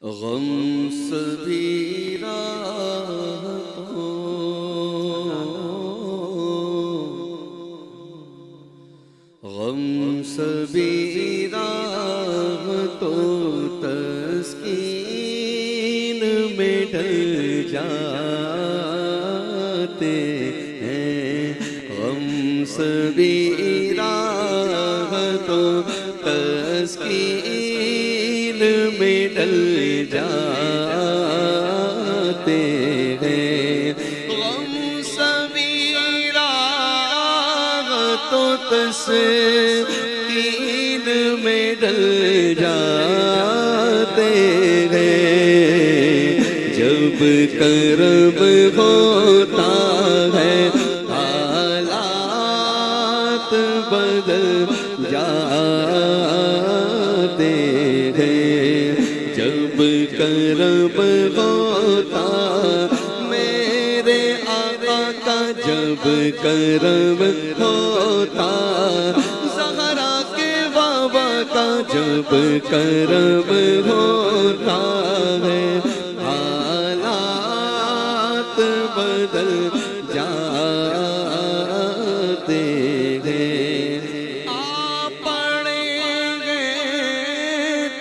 غم سبھی راحتوں تسکین میں ڈل جاتے ہیں، غم سبھی راحتوں تسکین میں ڈل جاتے ہیں، غم سبھی راحتوں تسکین میں ڈل جاتے ہیں، جب کرب ہوتا ہے حالات بدل جاتے ہیں، جب کرب ہوتا میرے آقا کا، جب کرب ہوتا زہرا کے بابا کا، جب کرب ہوتا ہے حالات بدل جاتے ہیں، آپ پڑیں گے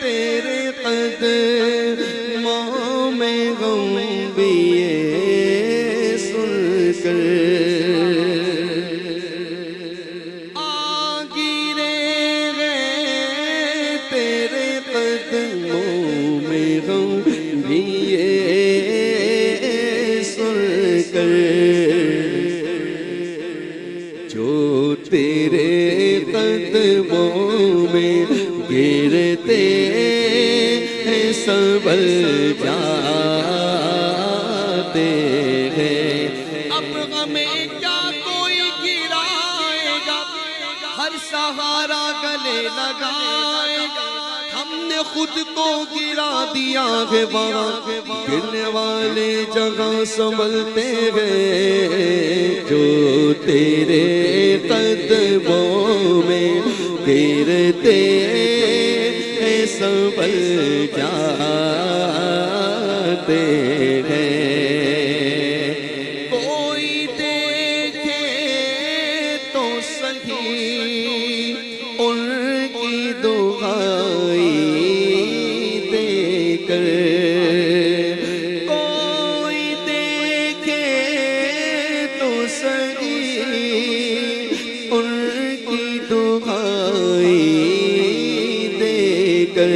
تیرے قدموں میں غم بھی یہ سن کر، آ گریں گے تیرے قدموں میں غم بھی یہ سن کر، جو تیرے قدموں میں گرتے ہیں سنبھل جاتے ہیں، اب ہمیں کیا کوئی گرائے گا، ہر سہارا گلے لگائے گا، ہم نے خود کو گرا دیا ہے وہاں، گرنے والے جگہ سنبھلتے ہیں، جو تیرے قدموں میں گرتے ہیں سنبھل جاتے ہیں، کوئی دیکھے تو صحیح ان کی دعائی دے کر، کوئی دیکھے تو صحیح ان کی دعائی دے کر،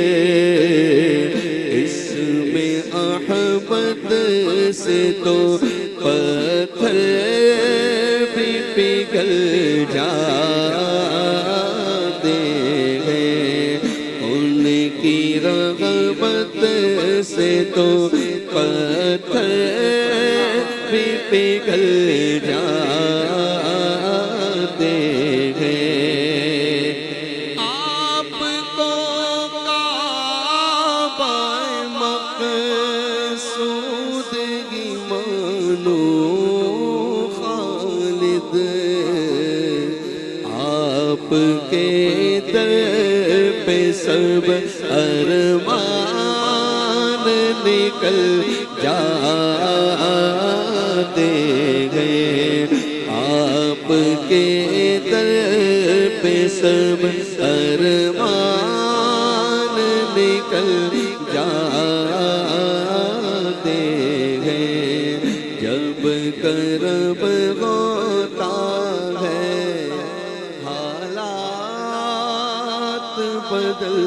اس میں احمد سے تو پتھر بھی پگھل جاتے ہیں، ان کی رغبت سے تو پتھر بھی پگھل جاتے ہیں، آپ کو کعبہ مقصود ہی مانو خالد، آپ کے در پہ سب ارمان نکل جاتے ہیں، آپ کے در پہ سب ارمان نکل جاتے ہیں، جب کرب ہوتا ہے حالات بدل